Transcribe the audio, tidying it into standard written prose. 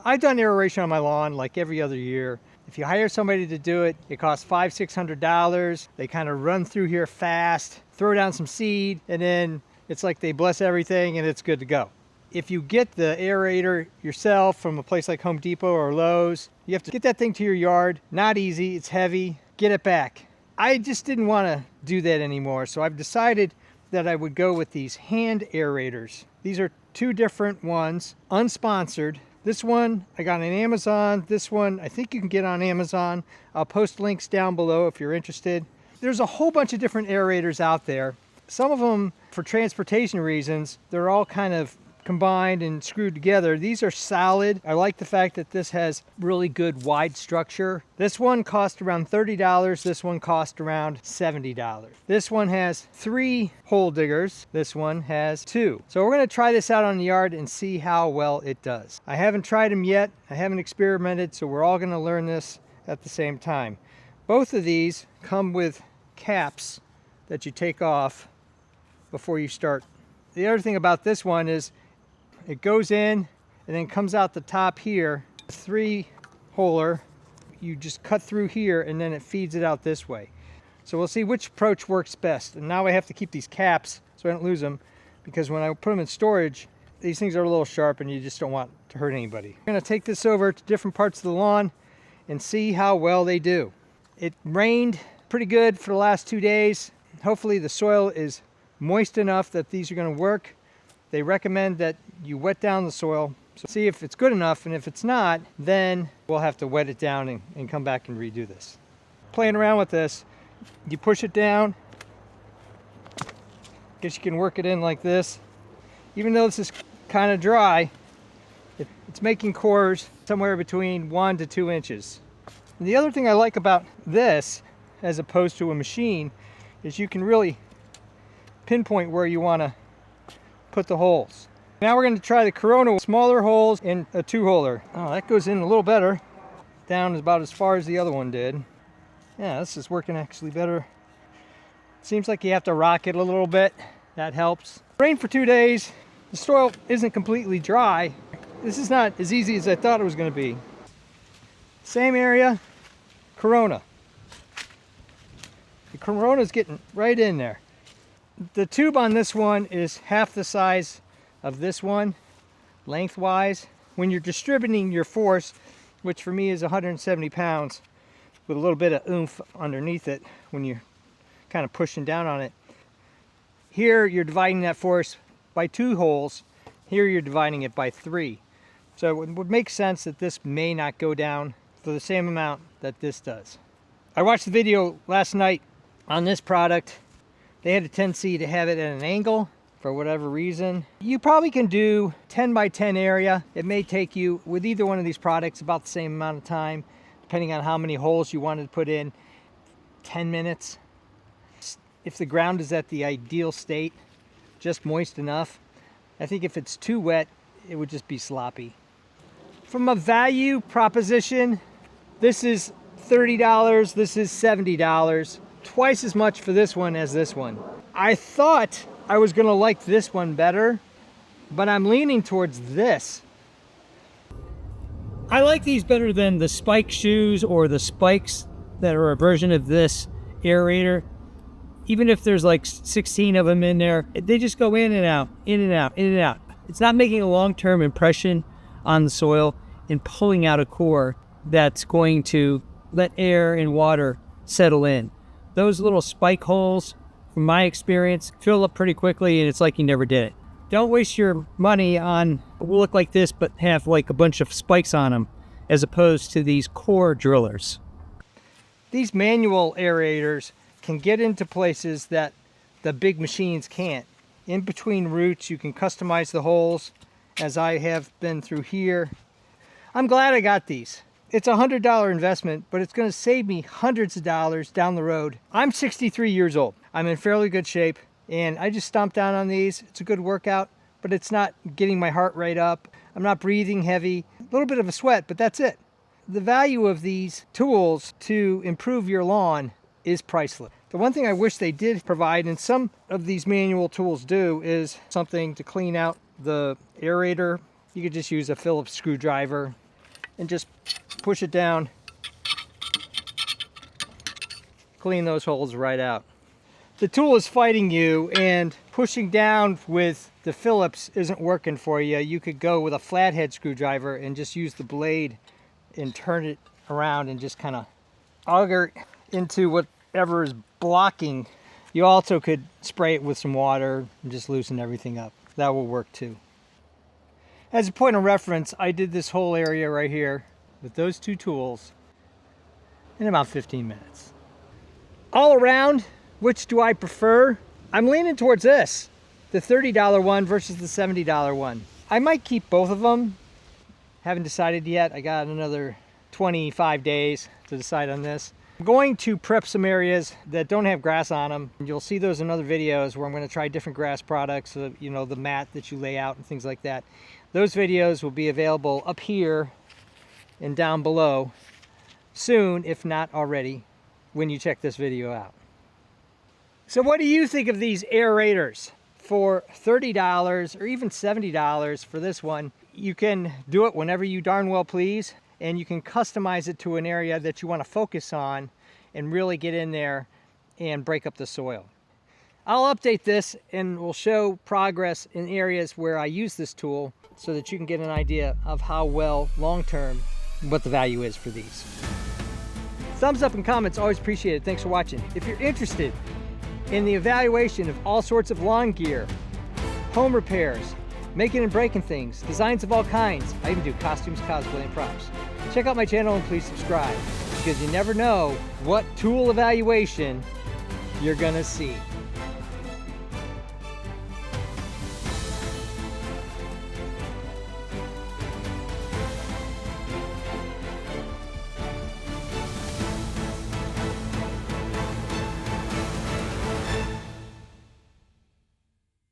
I've done aeration on my lawn like every other year. If you hire somebody to do it, it costs $500–600. They kind of run through here fast, throw down some seed, and then it's like they bless everything and it's good to go. If you get the aerator yourself from a place like Home Depot or Lowe's, you have to get that thing to your yard. Not easy, it's heavy, get it back. I just didn't want to do that anymore, so I've decided that I would go with these hand aerators. These are two different ones, unsponsored. This one I got on Amazon. This one I think you can get on Amazon. I'll post links down below if you're interested. There's a whole bunch of different aerators out there. Some of them, for transportation reasons, they're all kind of combined and screwed together. These are solid. I like the fact that this has really good wide structure. This one cost around $30. This one cost around $70. This one has 3 hole diggers. This one has 2. So we're going to try this out on the yard and see how well it does. I haven't tried them yet. I haven't experimented, so we're all going to learn this at the same time. Both of these come with caps that you take off before you start. The other thing about this one is it goes in and then comes out the top here, 3-holer. You just cut through here and then it feeds it out this way. So we'll see which approach works best. And now I have to keep these caps so I don't lose them, because when I put them in storage, these things are a little sharp and you just don't want to hurt anybody. I'm gonna take this over to different parts of the lawn and see how well they do. It rained pretty good for the last 2 days. Hopefully the soil is moist enough that these are going to work. They recommend that you wet down the soil, so see if it's good enough, and if it's not, then we'll have to wet it down and come back and redo this. Playing around with this, you push it down. Guess you can work it in like this. Even though this is kind of dry, it's making cores somewhere between 1 to 2 inches. And the other thing I like about this, as opposed to a machine, is you can really pinpoint where you want to put the holes. Now we're going to try the Corona, smaller holes in a 2-holer. Oh, that goes in a little better. Down about as far as the other one did. Yeah, this is working actually better. Seems like you have to rock it a little bit. That helps. Rained for 2 days. The soil isn't completely dry. This is not as easy as I thought it was going to be. Same area, Corona. The Corona's getting right in there. The tube on this one is half the size of this one, lengthwise. When you're distributing your force, which for me is 170 pounds, with a little bit of oomph underneath it when you're kind of pushing down on it. Here you're dividing that force by 2 holes. Here you're dividing it by 3. So it would make sense that this may not go down for the same amount that this does. I watched the video last night on this product. They had a tendency to have it at an angle for whatever reason. You probably can do 10 by 10 area. It may take you, with either one of these products, about the same amount of time, depending on how many holes you wanted to put in. 10 minutes. If the ground is at the ideal state, just moist enough. I think if it's too wet, it would just be sloppy. From a value proposition, this is $30, this is $70. Twice as much for this one as this one. I thought I was gonna like this one better, but I'm leaning towards this. I like these better than the spike shoes or the spikes that are a version of this aerator. Even if there's like 16 of them in there, they just go in and out, in and out, in and out. It's not making a long-term impression on the soil and pulling out a core that's going to let air and water settle in. Those little spike holes, from my experience, fill up pretty quickly and it's like you never did it. Don't waste your money on what will look like this but have like a bunch of spikes on them, as opposed to these core drillers. These manual aerators can get into places that the big machines can't. In between roots, you can customize the holes, as I have been through here. I'm glad I got these. It's a $100 investment, but it's going to save me hundreds of dollars down the road. I'm 63 years old. I'm in fairly good shape, and I just stomped down on these. It's a good workout, but it's not getting my heart rate up. I'm not breathing heavy. A little bit of a sweat, but that's it. The value of these tools to improve your lawn is priceless. The one thing I wish they did provide, and some of these manual tools do, is something to clean out the aerator you could just use a Phillips screwdriver and just push it down. Clean those holes right out. The tool is fighting you, and pushing down with the Phillips isn't working for you. You could go with a flathead screwdriver and just use the blade and turn it around and just kind of auger into whatever is blocking. You also could spray it with some water and just loosen everything up. That will work too. As a point of reference, I did this whole area right here with those two tools in about 15 minutes. All around, which do I prefer? I'm leaning towards this, the $30 one versus the $70 one. I might keep both of them. Haven't decided yet. I got another 25 days to decide on this. I'm going to prep some areas that don't have grass on them. You'll see those in other videos where I'm going to try different grass products, you know, the mat that you lay out and things like that. Those videos will be available up here and down below soon, if not already, when you check this video out. So what do you think of these aerators? For $30 or even $70 for this one, you can do it whenever you darn well please, and you can customize it to an area that you want to focus on and really get in there and break up the soil. I'll update this and we'll show progress in areas where I use this tool so that you can get an idea of how well long-term what the value is for these. Thumbs up and comments, always appreciated. Thanks for watching. If you're interested in the evaluation of all sorts of lawn gear, home repairs, making and breaking things, designs of all kinds, I even do costumes, cosplay, and props. Check out my channel and please subscribe, because you never know what tool evaluation you're gonna see.